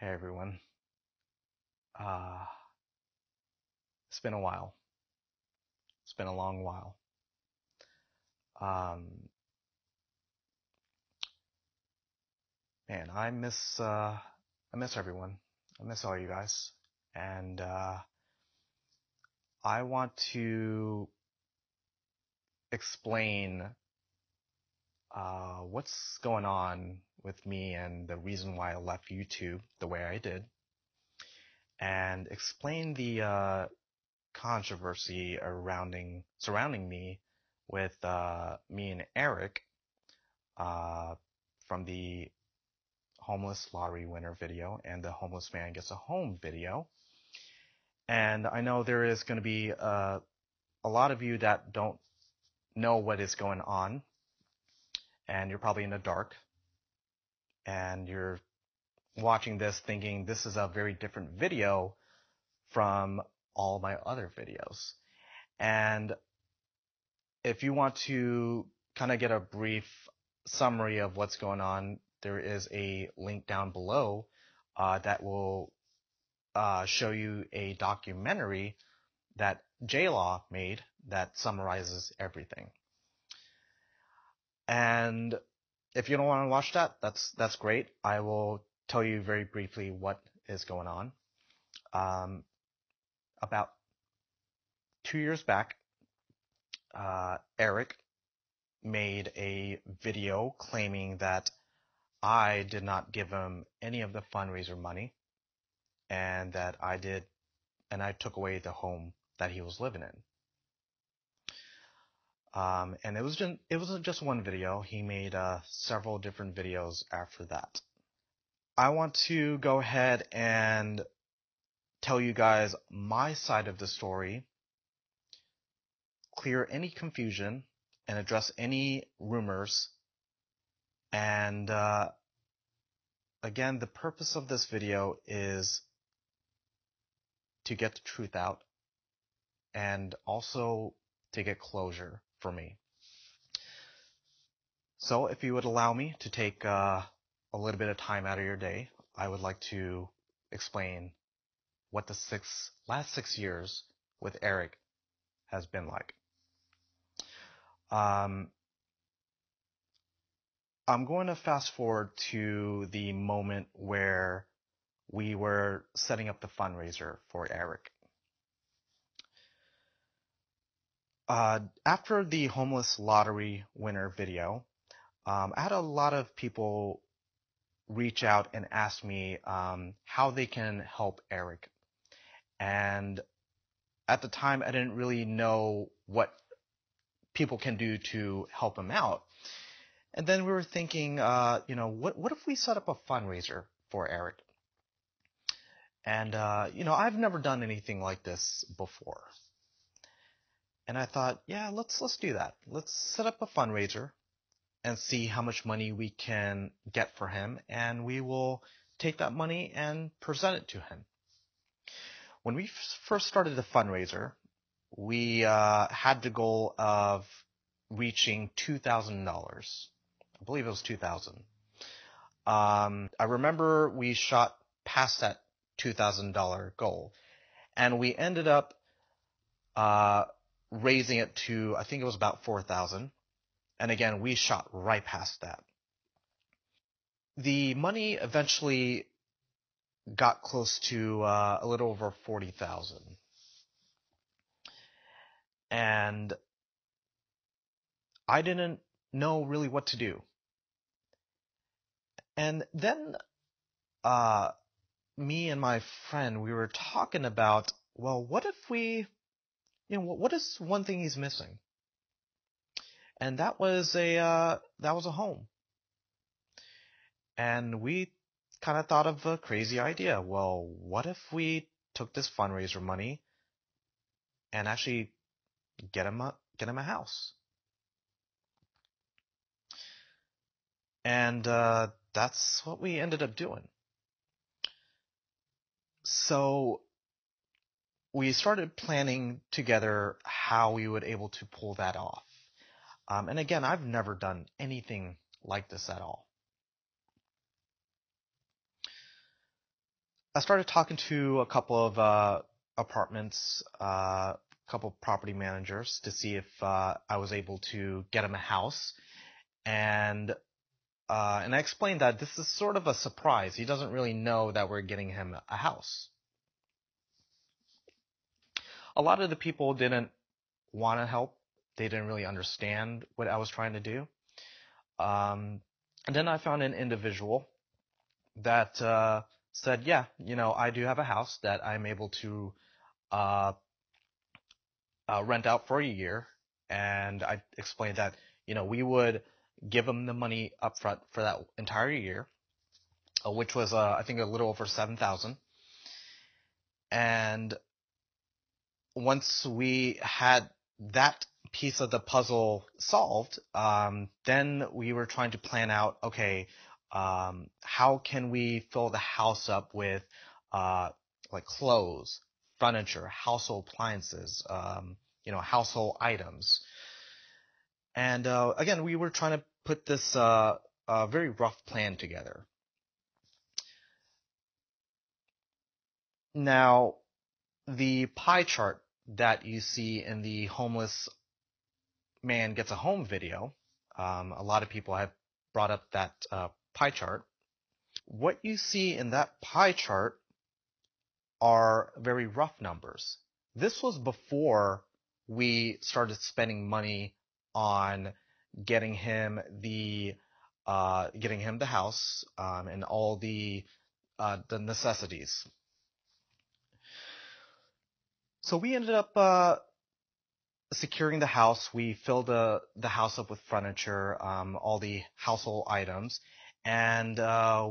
Hey everyone. Uh, it's been a while. It's been a long while. Um, Man, I miss everyone. I miss all you guys. And I want to explain what's going on with me and the reason why I left YouTube the way I did, and explain the controversy surrounding me with me and Eric uh, from the homeless lottery winner video and the homeless man gets a home video. And I know there is going to be a lot of you that don't know what is going on, and you're probably in the dark, and you're watching this thinking this is a very different video from all my other videos. And if you want to kind of get a brief summary of what's going on, there is a link down below that will show you a documentary that J-Law made that summarizes everything. And if you don't want to watch that, that's great. I will tell you very briefly what is going on. About 2 years back, Eric made a video claiming that I did not give him any of the fundraiser money, and that I took away the home that he was living in. And it wasn't just one video. He made several different videos after that. I want to go ahead and tell you guys my side of the story, clear any confusion, and address any rumors. And again, the purpose of this video is to get the truth out and also to get closure for me. So if you would allow me to take a little bit of time out of your day, I would like to explain what the last 6 years with Eric has been like. I'm going to fast forward to the moment where we were setting up the fundraiser for Eric. After the homeless lottery winner video, I had a lot of people reach out and ask me how they can help Eric. And at the time, I didn't really know what people can do to help him out. And then we were thinking, what if we set up a fundraiser for Eric? And, I've never done anything like this before. And I thought, yeah, let's do that. Let's set up a fundraiser and see how much money we can get for him, and we will take that money and present it to him. When we first started the fundraiser, we had the goal of reaching $2,000. I believe it was 2,000. I remember we shot past that $2,000 goal, and we ended up raising it to, I think it was about 4,000. And again, we shot right past that. The money eventually got close to a little over 40,000. And I didn't know really what to do. And then me and my friend, we were talking about, well, what if what is one thing he's missing? And that was a home. And we kind of thought of a crazy idea. Well, what if we took this fundraiser money and actually get him a house? And that's what we ended up doing. So we started planning together how we would able to pull that off. And again, I've never done anything like this at all. I started talking to a couple of apartments, a couple property managers to see if I was able to get him a house. And and I explained that this is sort of a surprise. He doesn't really know that we're getting him a house. A lot of the people didn't want to help. They didn't really understand what I was trying to do. Um, and then I found an individual that said, yeah, I do have a house that I'm able to uh, rent out for a year. And I explained that, we would give him the money upfront for that entire year, which was, I think, a little over 7,000. And once we had that piece of the puzzle solved, then we were trying to plan out, okay, how can we fill the house up with like clothes, furniture, household appliances, household items. And again, we were trying to put this very rough plan together. Now, the pie chart that you see in the homeless man gets a home video, a lot of people have brought up that pie chart. What you see in that pie chart are very rough numbers. This was before we started spending money on getting him the house, and all the necessities. So we ended up securing the house. We filled the house up with furniture, all the household items, and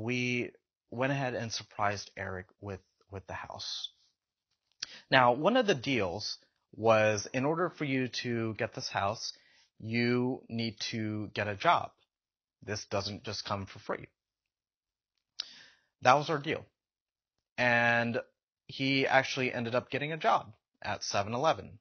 we went ahead and surprised Eric with the house. Now, one of the deals was, in order for you to get this house, you need to get a job. This doesn't just come for free. That was our deal. And he actually ended up getting a job at 7-Eleven.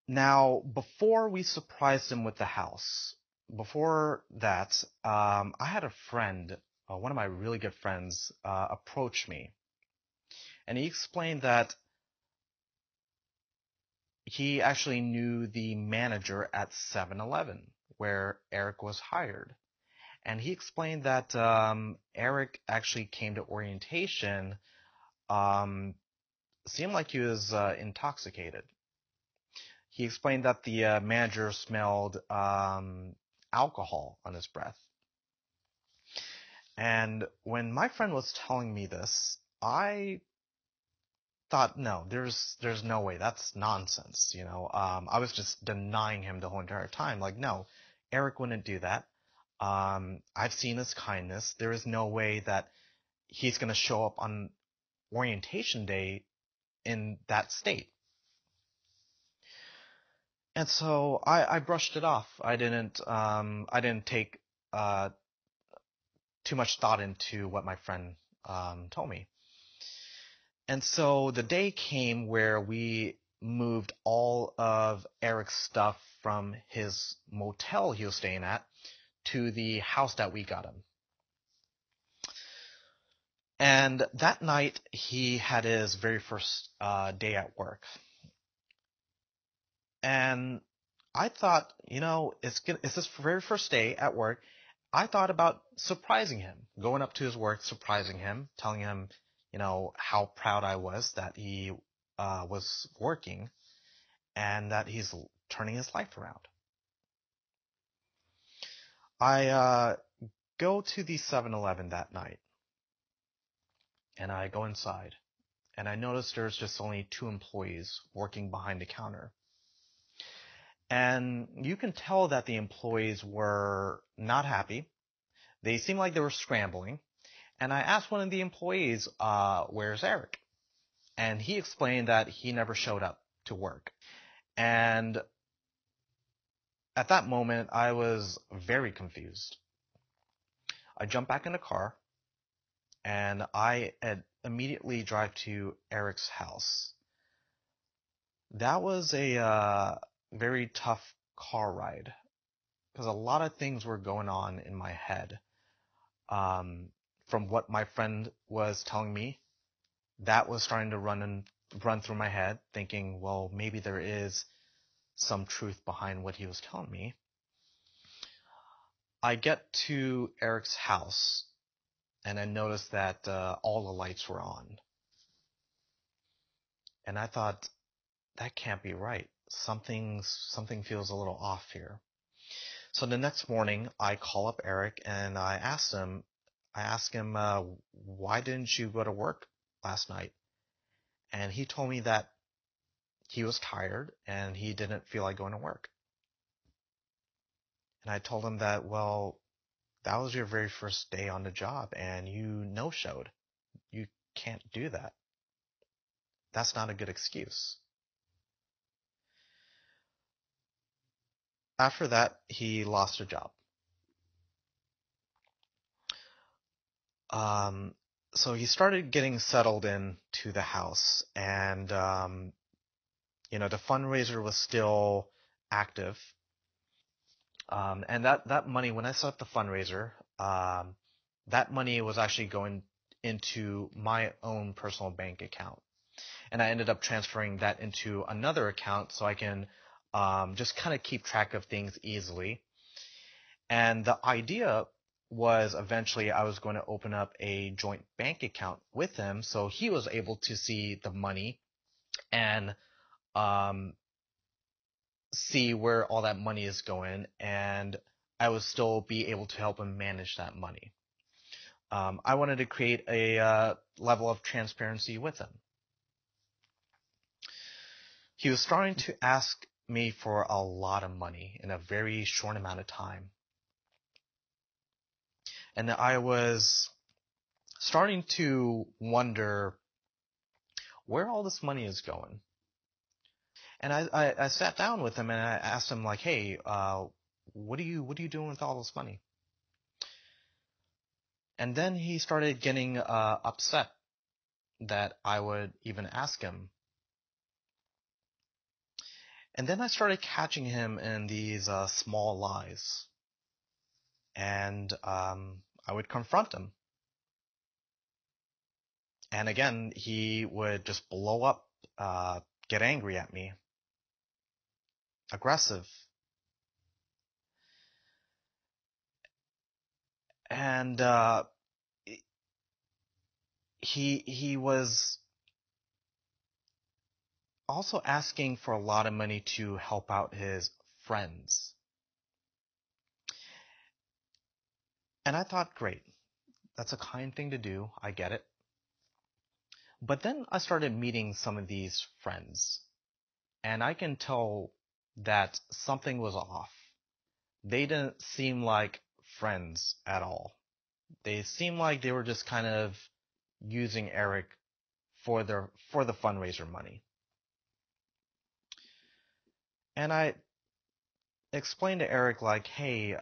Now, before we surprised him with the house, before that, I had a friend, one of my really good friends, approach me. And he explained that he actually knew the manager at 7-Eleven, where Eric was hired. And he explained that Eric actually came to orientation, seemed like he was intoxicated. He explained that the manager smelled alcohol on his breath. And when my friend was telling me this, I thought, no, there's no way. That's nonsense. I was just denying him the whole entire time. Like, no, Eric wouldn't do that. I've seen his kindness. There is no way that he's going to show up on orientation day in that state. And so I brushed it off. I didn't take too much thought into what my friend told me. And so the day came where we moved all of Eric's stuff from his motel he was staying at to the house that we got him. And that night, he had his very first day at work. And I thought, it's his very first day at work. I thought about surprising him, going up to his work, surprising him, telling him, how proud I was that he was working and that he's turning his life around. I go to the 7-Eleven that night, and I go inside, and I notice there's just only 2 employees working behind the counter. And you can tell that the employees were not happy. They seemed like they were scrambling. And I asked one of the employees, where's Eric? And he explained that he never showed up to work. And at that moment, I was very confused. I jumped back in the car, and I immediately drive to Eric's house. That was a very tough car ride, because a lot of things were going on in my head. from what my friend was telling me, that was starting to run through my head, thinking, well, maybe there is some truth behind what he was telling me. I get to Eric's house and I noticed that all the lights were on. And I thought, that can't be right. Something feels a little off here. So the next morning, I call up Eric and I asked him, why didn't you go to work last night? And he told me that he was tired and he didn't feel like going to work. And I told him that, well, that was your very first day on the job and you no-showed. You can't do that. That's not a good excuse. After that, he lost a job. Um, so he started getting settled into the house, and the fundraiser was still active. And that money, when I set up the fundraiser, that money was actually going into my own personal bank account, and I ended up transferring that into another account so I can just kind of keep track of things easily. And the idea was eventually I was going to open up a joint bank account with him so he was able to see the money and um, see where all that money is going, and I would still be able to help him manage that money. I wanted to create a level of transparency with him. He was starting to ask me for a lot of money in a very short amount of time. And I was starting to wonder where all this money is going. And I sat down with him and I asked him like, hey, what are you doing with all this money? And then he started getting upset that I would even ask him. And then I started catching him in these small lies. And I would confront him. And again, he would just blow up, get angry at me, aggressive. And he was also asking for a lot of money to help out his friends. And I thought, great, that's a kind thing to do. I get it. But then I started meeting some of these friends, and I can tell that something was off. They didn't seem like friends at all. They seemed like they were just kind of using Eric for the fundraiser money. And I explained to Eric like, hey,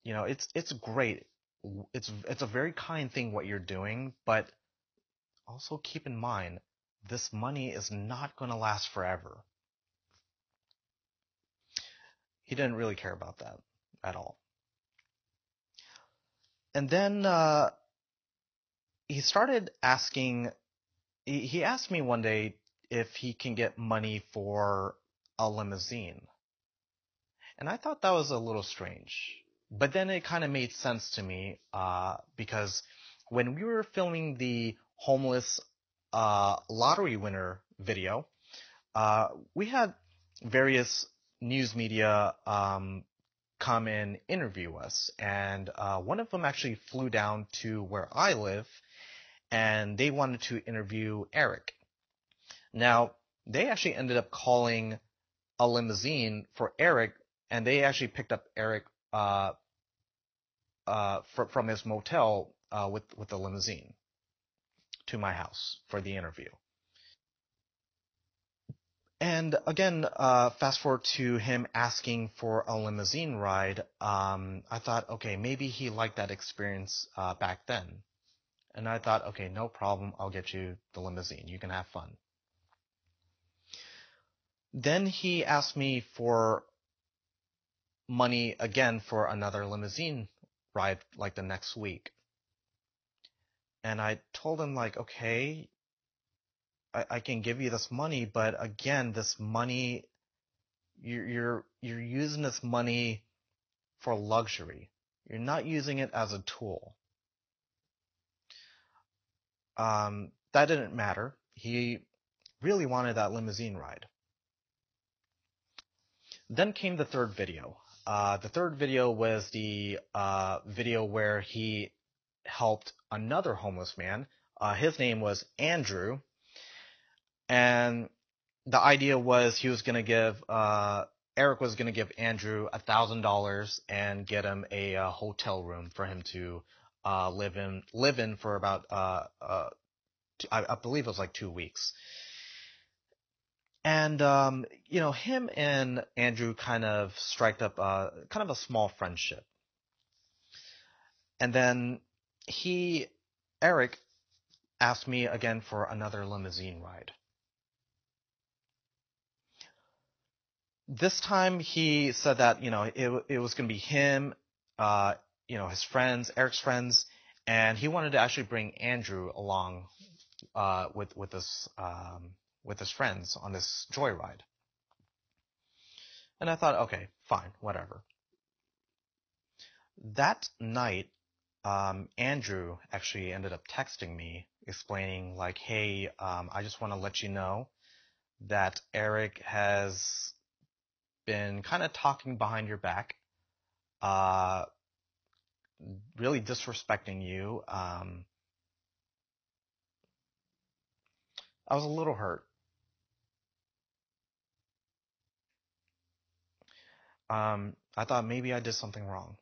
it's great. It's a very kind thing what you're doing, but also keep in mind this money is not going to last forever. He didn't really care about that at all. And then he started asking. He asked me one day if he can get money for a limousine, and I thought that was a little strange. But then it kind of made sense to me because when we were filming the homeless lottery winner video, we had various news media come and interview us. And one of them actually flew down to where I live, and they wanted to interview Eric. Now, they actually ended up calling a limousine for Eric, and they actually picked up Eric from his motel with the limousine to my house for the interview. And again, fast forward to him asking for a limousine ride. I thought, okay, maybe he liked that experience back then. And I thought, okay, no problem. I'll get you the limousine. You can have fun. Then he asked me for money again for another limousine ride like the next week. And I told him like, okay, I can give you this money, but again, this money, you're using this money for luxury. You're not using it as a tool. That didn't matter. He really wanted that limousine ride. Then came the third video. The third video was the video where he helped another homeless man. His name was Andrew, and the idea was he was going to give Eric was going to give Andrew $1,000 and get him a hotel room for him to live in for about I believe it was like 2 weeks. And him and Andrew kind of striked up kind of a small friendship. And then Eric asked me again for another limousine ride. This time he said that, it was going to be him, uh, his friends, Eric's friends, and he wanted to actually bring Andrew along with his friends on this joyride. And I thought, okay, fine, whatever. That night, Andrew actually ended up texting me explaining like, hey, I just want to let you know that Eric has been kind of talking behind your back, uh, really disrespecting you. I was a little hurt. I thought maybe I did something wrong.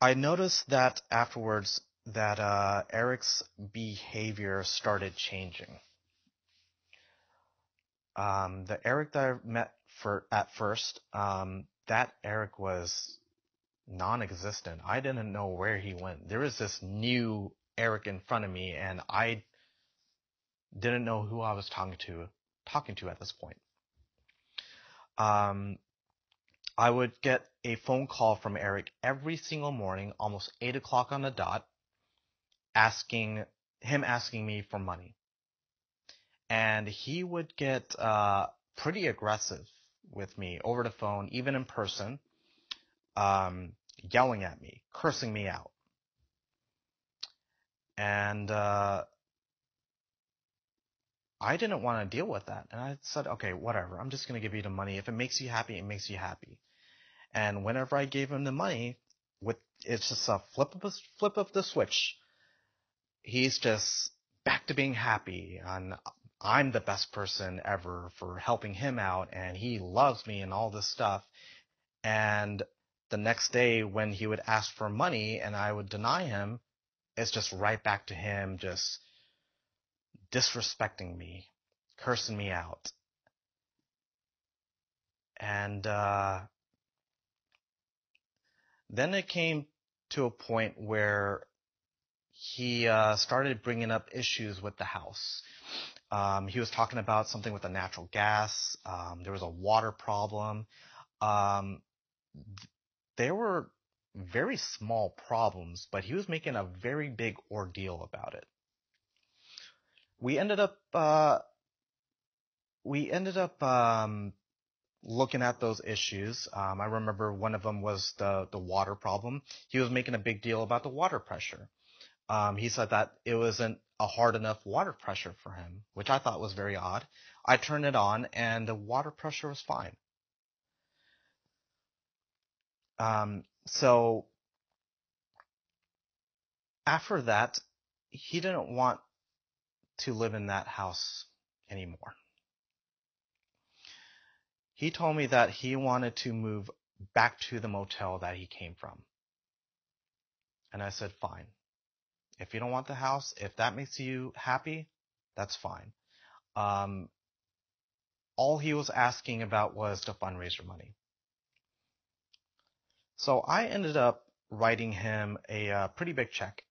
I noticed that afterwards that Eric's behavior started changing. The Eric that I met at first, that Eric was non-existent. I didn't know where he went. There was this new Eric in front of me, and I didn't know who I was talking to at this point. Um, I would get a phone call from Eric every single morning, almost 8 o'clock on the dot, asking me for money. And he would get pretty aggressive with me over the phone, even in person, yelling at me, cursing me out. And I didn't want to deal with that. And I said, okay, whatever. I'm just going to give you the money. If it makes you happy, it makes you happy. And whenever I gave him the money, it's just a flip of the switch. He's just back to being happy, and I'm the best person ever for helping him out, and he loves me and all this stuff. And the next day when he would ask for money and I would deny him, it's just right back to him just disrespecting me, cursing me out. And then it came to a point where he started bringing up issues with the house. He was talking about something with the natural gas. There was a water problem. Um, There were very small problems, but he was making a very big ordeal about it. We ended up uh, we ended up looking at those issues. I remember one of them was the water problem. He was making a big deal about the water pressure. He said that it wasn't a hard enough water pressure for him, which I thought was very odd. I turned it on, and the water pressure was fine. So after that, he didn't want to live in that house anymore. He told me that he wanted to move back to the motel that he came from. And I said, fine. If you don't want the house, if that makes you happy, that's fine. Um, all he was asking about was the fundraiser money. So I ended up writing him a pretty big check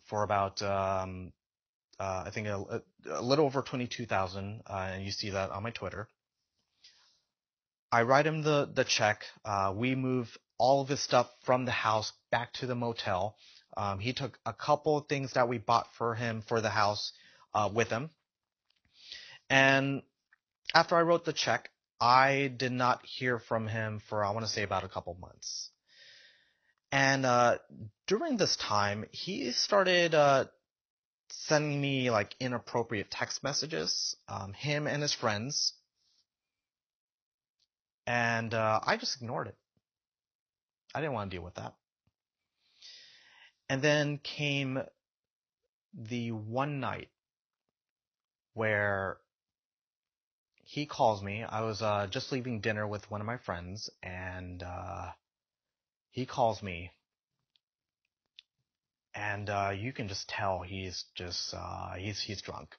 for about, I think a little over 22,000, and you see that on my Twitter. I write him the check. We move all of his stuff from the house back to the motel. He took a couple of things that we bought for him for the house with him. And after I wrote the check, I did not hear from him for, I want to say, about a couple months. And during this time, he started sending me like inappropriate text messages, him and his friends, and I just ignored it. I didn't want to deal with that. And then came the one night where he calls me. I was just leaving dinner with one of my friends, and he calls me, and you can just tell he's just he's drunk.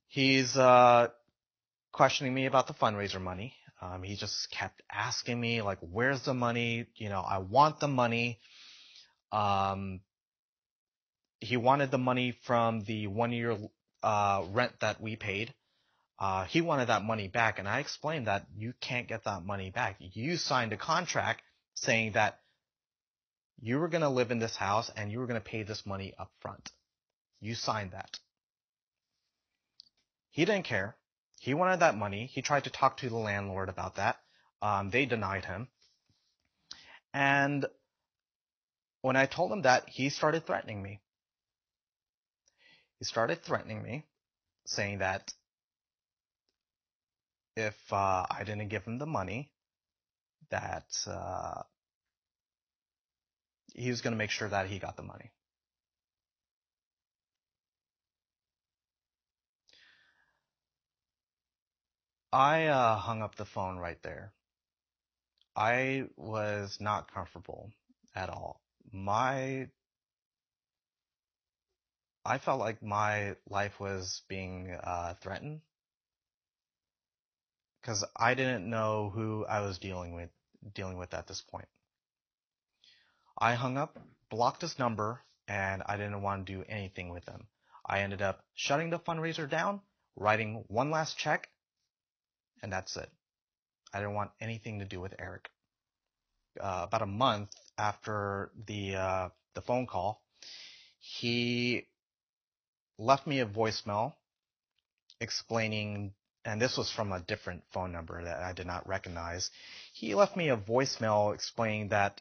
He's questioning me about the fundraiser money. He just kept asking me like, "Where's the money? You know, I want the money." Um, he wanted the money from the 1 year rent that we paid. He wanted that money back, and I explained that you can't get that money back. You signed a contract saying that you were going to live in this house and you were going to pay this money up front. You signed that. He didn't care. He wanted that money. He tried to talk to the landlord about that. They denied him. And when I told him that, he started threatening me. He started threatening me, saying that if I didn't give him the money, that he was going to make sure that he got the money. I hung up the phone right there. I was not comfortable at all. I felt like my life was being threatened because I didn't know who I was dealing with at this point. I hung up, blocked his number, and I didn't want to do anything with him. I ended up shutting the fundraiser down, writing one last check, and that's it. I didn't want anything to do with Eric. About a month after the phone call, he left me a voicemail explaining, and this was from a different phone number that I did not recognize. He left me a voicemail explaining that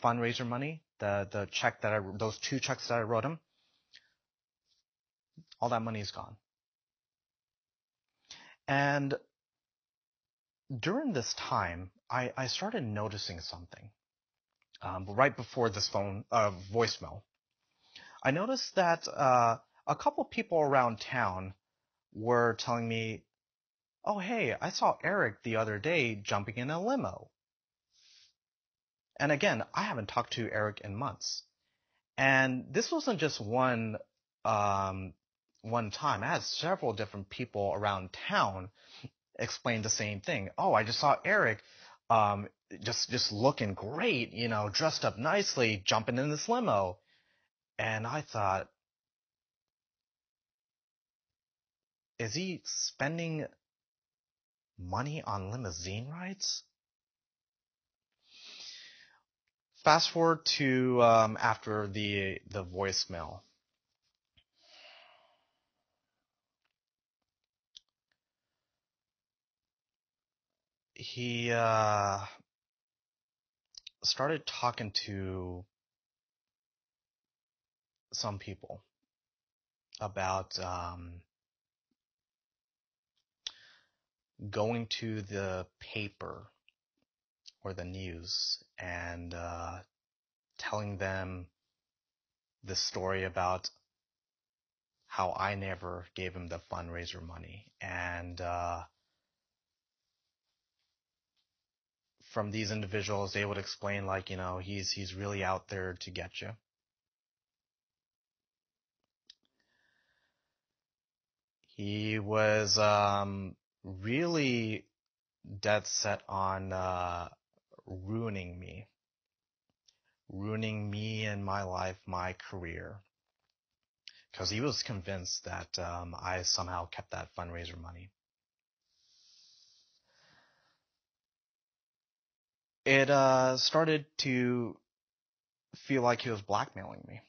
fundraiser money, the check those two checks that I wrote him, all that money is gone. And during this time, I started noticing something. Right before this voicemail, I noticed that a couple people around town were telling me, "Oh, hey, I saw Eric the other day jumping in a limo." And again, I haven't talked to Eric in months. And this wasn't just um, one time. I had several different people around town explain the same thing. "Oh, I just saw Eric, um, just looking great, you know, dressed up nicely, jumping in this limo." And I thought, is he spending money on limousine rides? Fast forward to after the voicemail. He started talking to some people about going to the paper or the news and telling them the story about how I never gave him the fundraiser money. And from these individuals, they would explain like, you know, he's really out there to get you. He was really dead set on ruining me and my life, my career, because he was convinced that I somehow kept that fundraiser money. it started to feel like he was blackmailing me.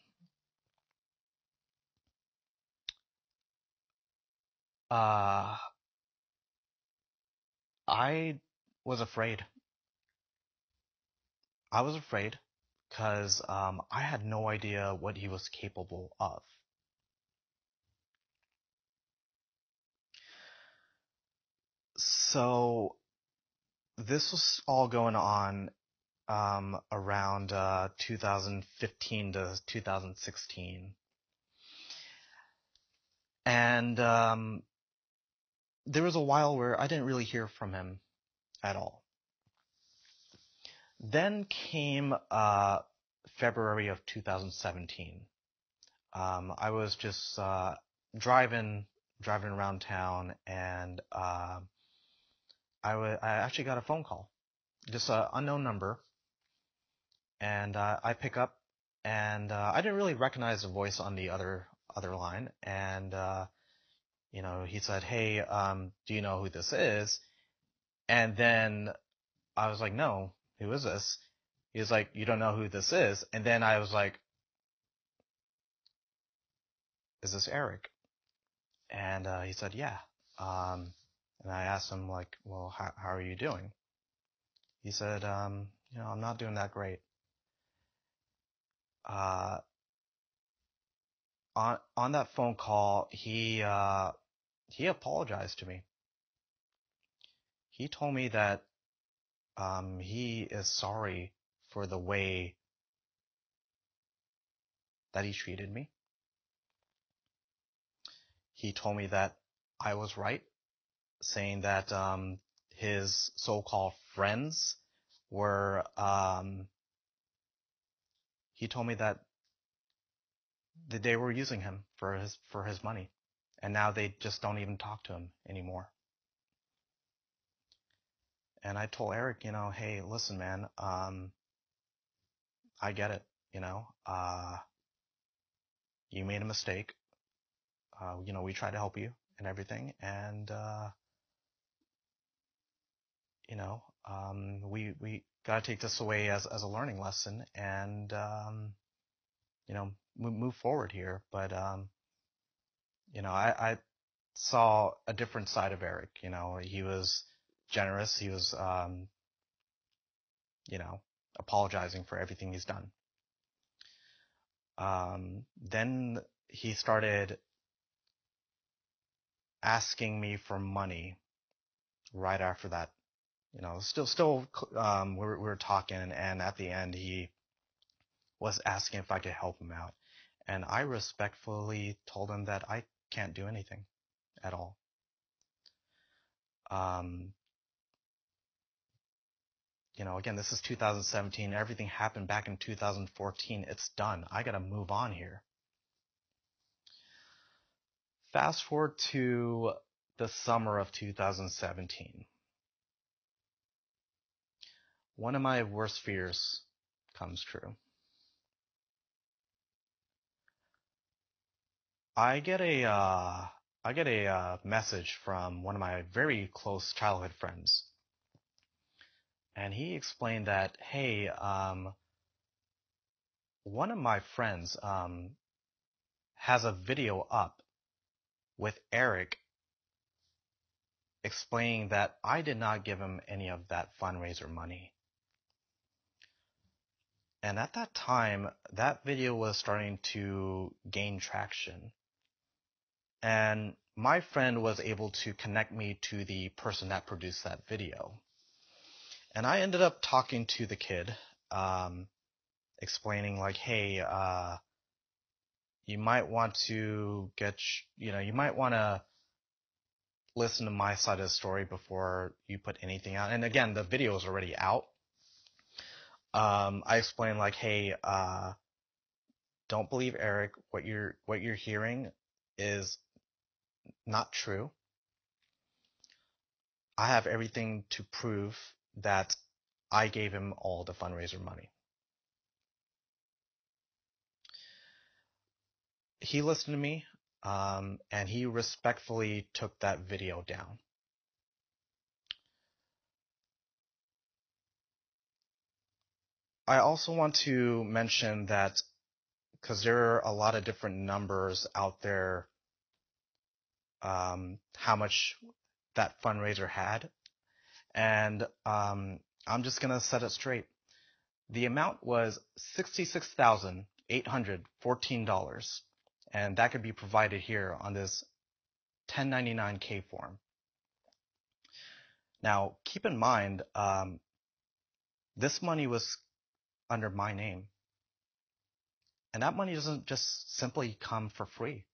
Uh, I was afraid. I was afraid because I had no idea what he was capable of. So this was all going on around 2015 to 2016. And there was a while where I didn't really hear from him at all. Then came February of 2017. I was just driving around town, and I actually got a phone call, just an unknown number, and I pick up, and I didn't really recognize the voice on the other line, and he said, "Hey, do you know who this is?" And then I was like, "No, who is this?" He was like, "You don't know who this is?" And then I was like, "Is this Eric?" And he said, "Yeah." And I asked him like, "Well, how are you doing?" He said, "I'm not doing that great." Uh, on that phone call, he apologized to me. He told me that he is sorry for the way that he treated me. He told me that I was right, saying that his so-called friends were. He told me that they were using him for his money, and now they just don't even talk to him anymore. And I told Eric, hey, listen, man, I get it, you made a mistake. We tried to help you and everything, and we gotta take this away as a learning lesson, and move forward here. But I saw a different side of Eric. He was generous. He was apologizing for everything he's done. Then he started asking me for money right after that. Still, we were talking, and at the end, he was asking if I could help him out. And I respectfully told him that I can't do anything at all. Um, again, this is 2017. Everything happened back in 2014. It's done. I got to move on here. Fast forward to the summer of 2017. One of my worst fears comes true. I get a message from one of my very close childhood friends, and he explained that, hey, one of my friends has a video up with Eric explaining that I did not give him any of that fundraiser money. And at that time, that video was starting to gain traction. And my friend was able to connect me to the person that produced that video. And I ended up talking to the kid, explaining like, hey, you might want to you might want to listen to my side of the story before you put anything out. And again, the video is already out. I explained like, hey, don't believe Eric. What you're hearing is not true. I have everything to prove that I gave him all the fundraiser money. He listened to me, and he respectfully took that video down. I also want to mention that because there are a lot of different numbers out there, how much that fundraiser had, and I'm just gonna set it straight. The amount was $66,814, and that could be provided here on this 1099K form. Now, keep in mind, this money was under my name, and that money doesn't just simply come for free.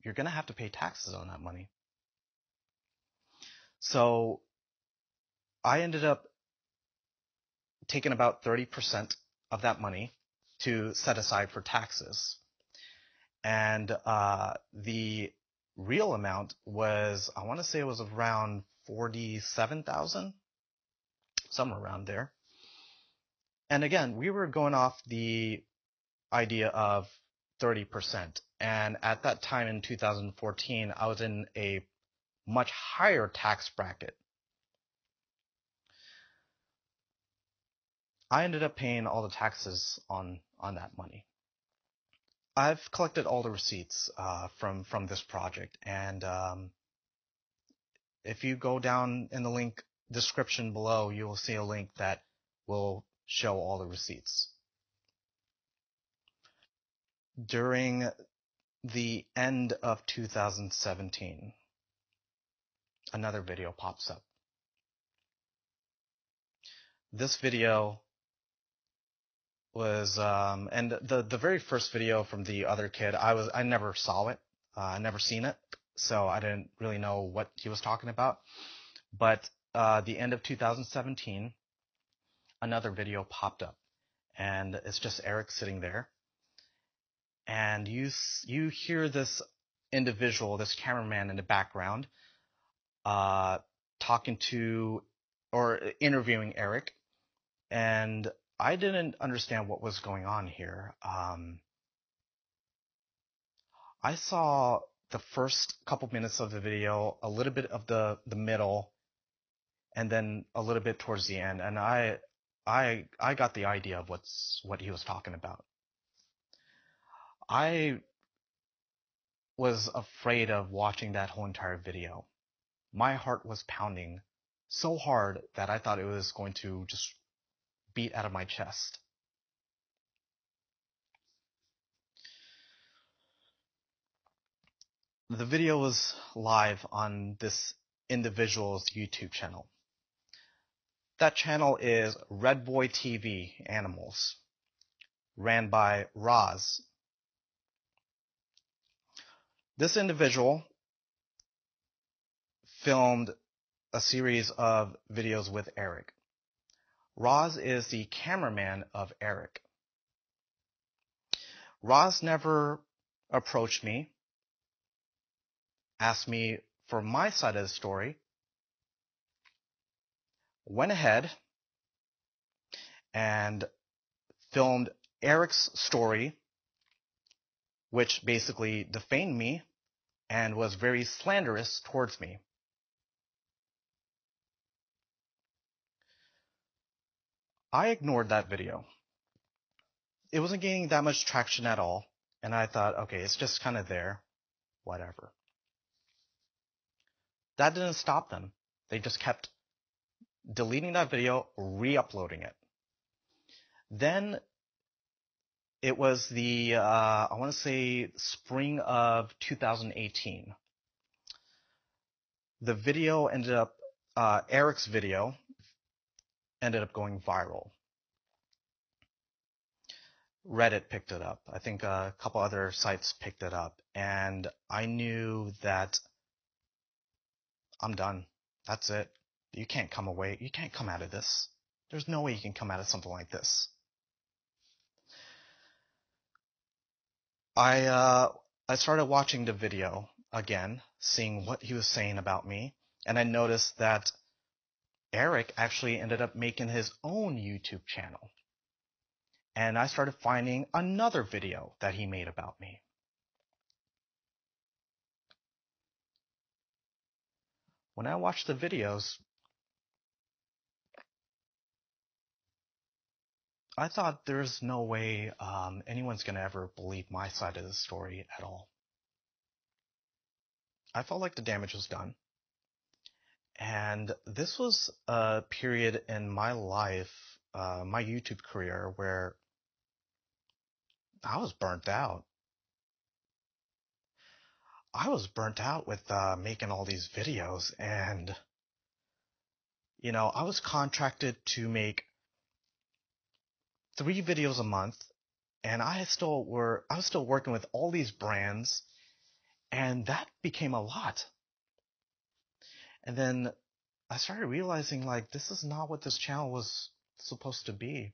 You're going to have to pay taxes on that money. So I ended up taking about 30% of that money to set aside for taxes. And the real amount was, I want to say it was around 47,000, somewhere around there. And again, we were going off the idea of 30%. And at that time in 2014, I was in a much higher tax bracket. I ended up paying all the taxes on that money. I've collected all the receipts from this project, and if you go down in the link description below, you will see a link that will show all the receipts. During the end of 2017, another video pops up. This video was, and the very first video from the other kid, I never saw it. I never seen it, so I didn't really know what he was talking about. But the end of 2017, another video popped up, and it's just Eric sitting there, and you hear this individual, this cameraman in the background, talking to or interviewing Eric, and I didn't understand what was going on here. I saw the first couple minutes of the video, a little bit of the middle, and then a little bit towards the end, and I got the idea of what he was talking about. I was afraid of watching that whole entire video. My heart was pounding so hard that I thought it was going to just beat out of my chest. The video was live on this individual's YouTube channel. That channel is Red Boy TV Animals, ran by Roz. This individual filmed a series of videos with Eric. Roz is the cameraman of Eric. Roz never approached me, asked me for my side of the story, went ahead and filmed Eric's story, which basically defamed me and was very slanderous towards me. I ignored that video. It wasn't gaining that much traction at all, and I thought, okay, it's just kind of there, whatever. That didn't stop them. They just kept deleting that video, re-uploading it. Then it was the, I want to say spring of 2018. The video ended up, Eric's video ended up going viral. Reddit picked it up. I think a couple other sites picked it up. And I knew that I'm done. That's it. You can't come away. You can't come out of this. There's no way you can come out of something like this. I started watching the video again, seeing what he was saying about me, and I noticed that Eric actually ended up making his own YouTube channel. And I started finding another video that he made about me. When I watched the videos, I thought there's no way anyone's going to ever believe my side of the story at all. I felt like the damage was done. And this was a period in my life, my YouTube career, where I was burnt out. I was burnt out with making all these videos, and I was contracted to make 3 videos a month, and I was still working with all these brands, and that became a lot. And then I started realizing, like, this is not what this channel was supposed to be.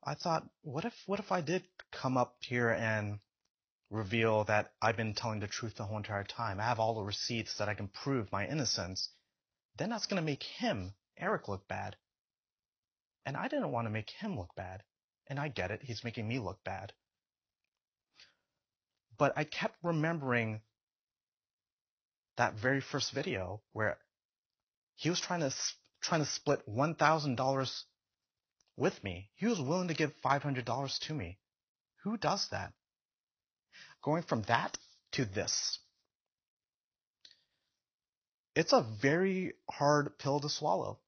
I thought, what if I did come up here and reveal that I've been telling the truth the whole entire time? I have all the receipts that I can prove my innocence. Then that's going to make him, Eric, look bad. And I didn't want to make him look bad. And I get it, he's making me look bad. But I kept remembering that very first video where he was trying to split $1,000 with me. He was willing to give $500 to me. Who does that? Going from that to this. It's a very hard pill to swallow.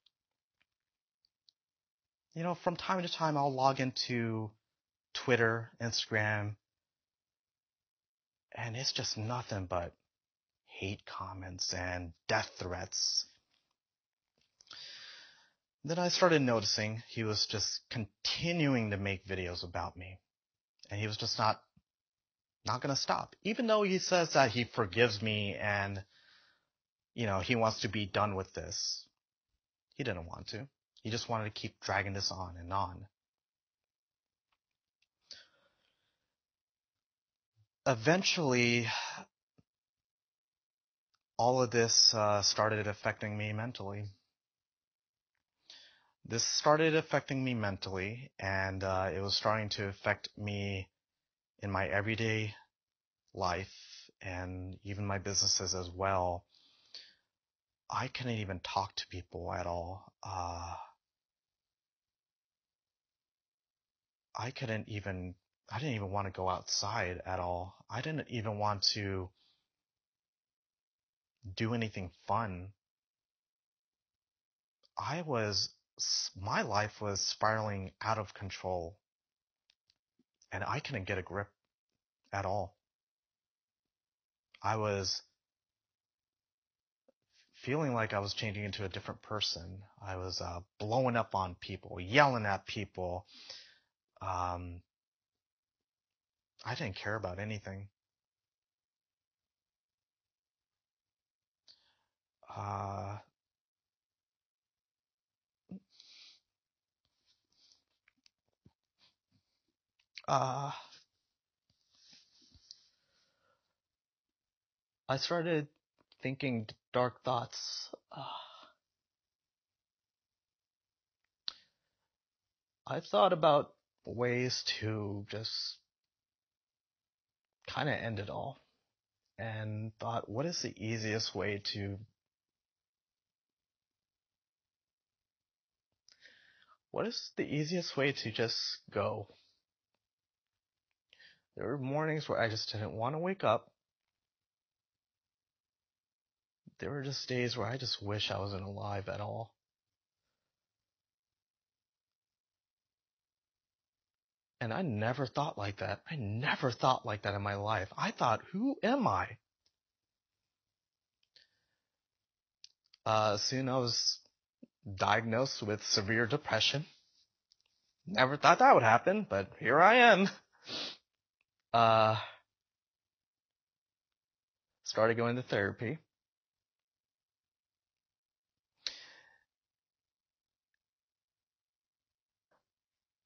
From time to time, I'll log into Twitter, Instagram, and it's just nothing but hate comments and death threats. Then I started noticing he was just continuing to make videos about me. And he was just not going to stop. Even though he says that he forgives me and, he wants to be done with this. He didn't want to. He just wanted to keep dragging this on and on. Eventually, all of this started affecting me mentally. This started affecting me mentally, and it was starting to affect me in my everyday life and even my businesses as well. I couldn't even talk to people at all. I didn't even want to go outside at all. I didn't even want to do anything fun. My life was spiraling out of control, and I couldn't get a grip at all. I was feeling like I was changing into a different person. I was blowing up on people, yelling at people. I didn't care about anything. Uh, uh, I started thinking dark thoughts. I thought about ways to just kind of end it all, and thought, what is the easiest way to just go? There were mornings where I just didn't want to wake up. There were just days where I just wish I wasn't alive at all. And I never thought like that. I never thought like that in my life. I thought, who am I? Soon I was diagnosed with severe depression. Never thought that would happen, but here I am. Started going to therapy.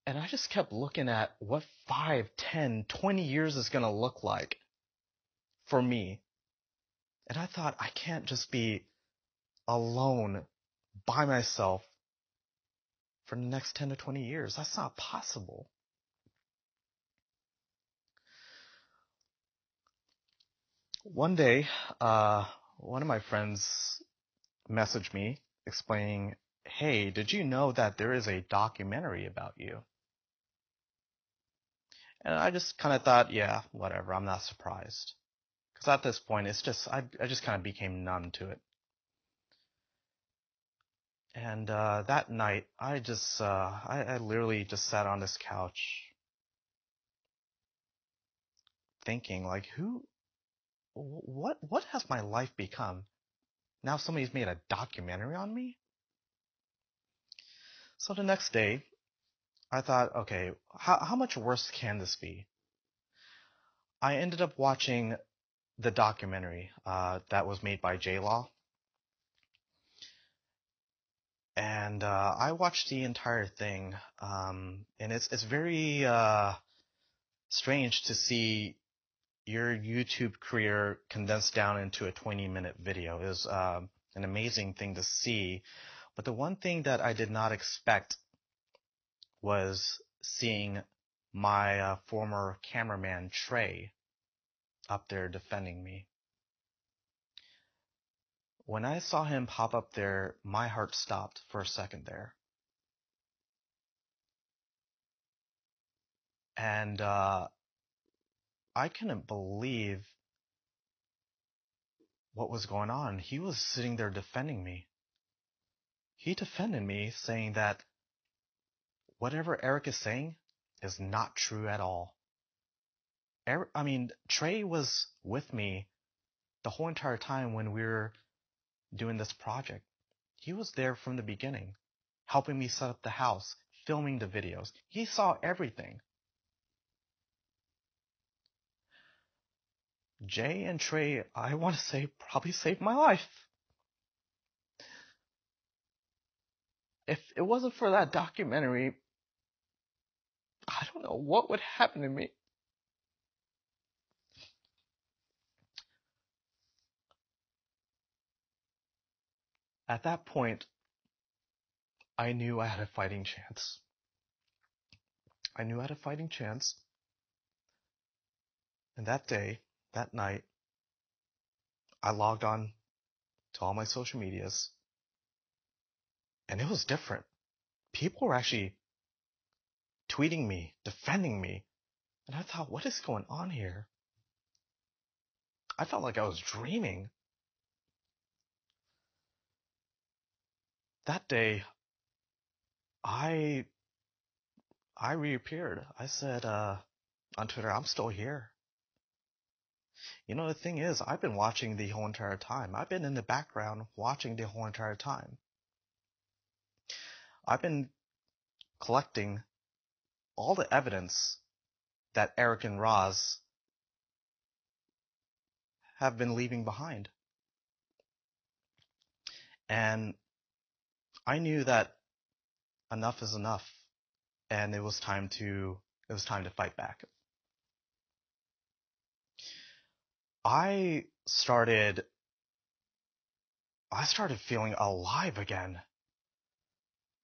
And I just kept looking at what 5, 10, 20 years is going to look like for me. And I thought, I can't just be alone by myself for the next 10 to 20 years. That's not possible. One day, one of my friends messaged me explaining hey, did you know that there is a documentary about you? And I just kind of thought, yeah, whatever, I'm not surprised. Because at this point, I just kind of became numb to it. And that night, I literally just sat on this couch thinking, like, what has my life become? Now somebody's made a documentary on me? So the next day, I thought, okay, how much worse can this be? I ended up watching the documentary that was made by J-Law, and I watched the entire thing, and it's very strange to see your YouTube career condensed down into a 20-minute video. It was an amazing thing to see, but the one thing that I did not expect was seeing my former cameraman Trey up there defending me. When I saw him pop up there, my heart stopped for a second there. And I couldn't believe what was going on. He was sitting there defending me. He defended me, saying that whatever Eric is saying is not true at all. Trey was with me the whole entire time when we were doing this project. He was there from the beginning, helping me set up the house, filming the videos. He saw everything. Jay and Trey, I want to say, probably saved my life. If it wasn't for that documentary, I don't know what would happen to me. At that point, I knew I had a fighting chance. I knew I had a fighting chance. And that day, that night, I logged on to all my social medias, and it was different. People were actually tweeting me, defending me, and I thought, what is going on here? I felt like I was dreaming. That day, I reappeared. I said on Twitter, I'm still here. You know, the thing is, I've been watching the whole entire time. I've been in the background watching the whole entire time. I've been collecting all the evidence that Eric and Roz have been leaving behind. And I knew that enough is enough, and it was time to fight back. I started feeling alive again.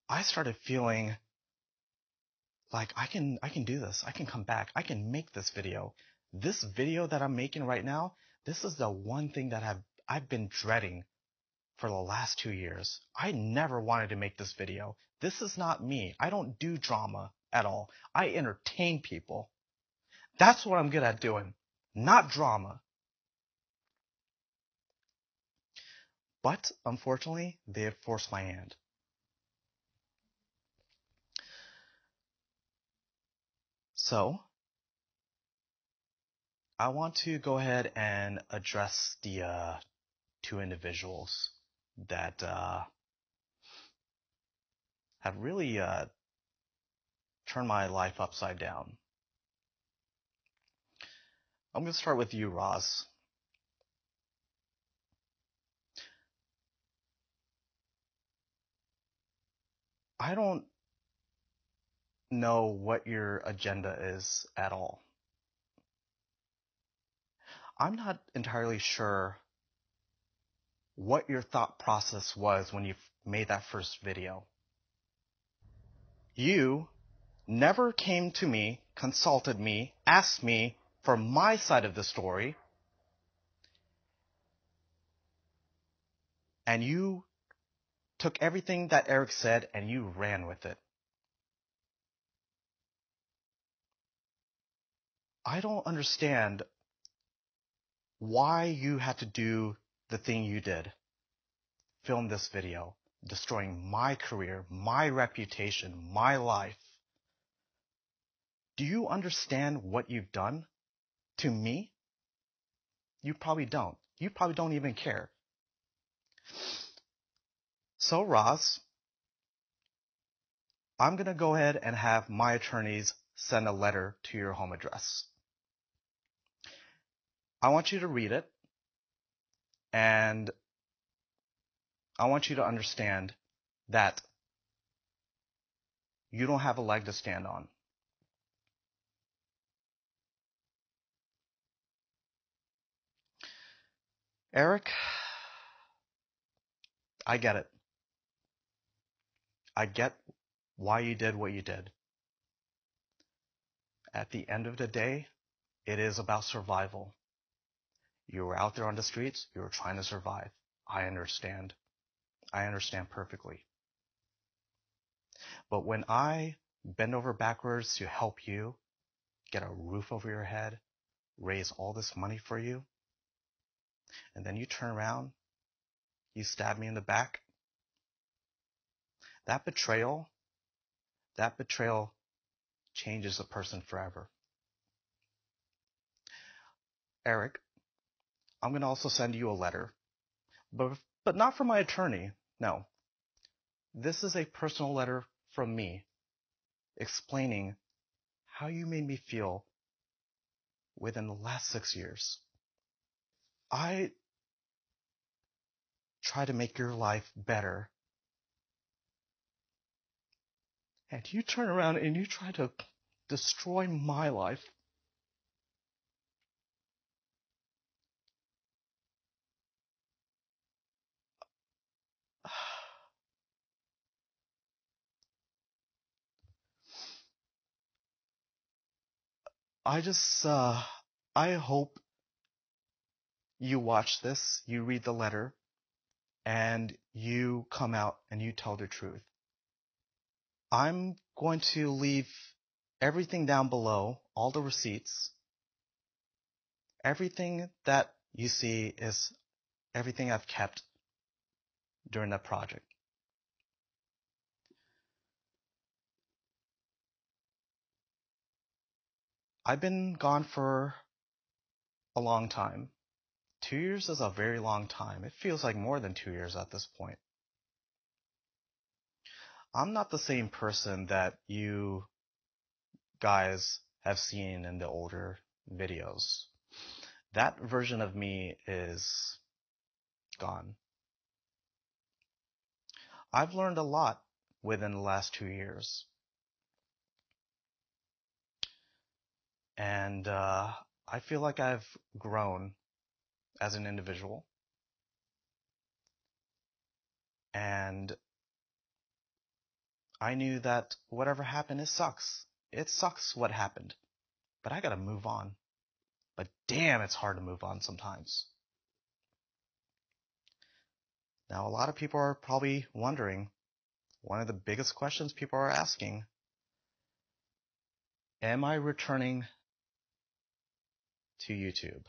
I started feeling like I can do this. I can come back. I can make this video. This video that I'm making right now, this is the one thing that I've been dreading for the last 2 years. I never wanted to make this video. This is not me. I don't do drama at all. I entertain people. That's what I'm good at doing, not drama. But unfortunately, they have forced my hand. So, I want to go ahead and address the two individuals that have really turned my life upside down. I'm going to start with you, Roz. I don't know what your agenda is at all. I'm not entirely sure what your thought process was when you made that first video. You never came to me, consulted me, asked me for my side of the story, and you took everything that Eric said and you ran with it. I don't understand why you had to do the thing you did. Film this video, destroying my career, my reputation, my life. Do you understand what you've done to me? You probably don't. You probably don't even care. So, Ross, I'm going to go ahead and have my attorneys send a letter to your home address. I want you to read it, and I want you to understand that you don't have a leg to stand on. Eric, I get it. I get why you did what you did. At the end of the day, it is about survival. You were out there on the streets. You were trying to survive. I understand. I understand perfectly. But when I bend over backwards to help you get a roof over your head, raise all this money for you, and then you turn around, you stab me in the back, that betrayal changes a person forever. Eric, I'm going to also send you a letter, but not from my attorney. No. This is a personal letter from me explaining how you made me feel within the last 6 years. I try to make your life better, and you turn around and you try to destroy my life. I hope you watch this, you read the letter, and you come out and you tell the truth. I'm going to leave everything down below, all the receipts. Everything that you see is everything I've kept during that project. I've been gone for a long time. 2 years is a very long time. It feels like more than 2 years at this point. I'm not the same person that you guys have seen in the older videos. That version of me is gone. I've learned a lot within the last 2 years. And I feel like I've grown as an individual. And I knew that whatever happened, it sucks. It sucks what happened. But I gotta move on. But damn, it's hard to move on sometimes. Now, a lot of people are probably wondering, one of the biggest questions people are asking, am I returning to YouTube?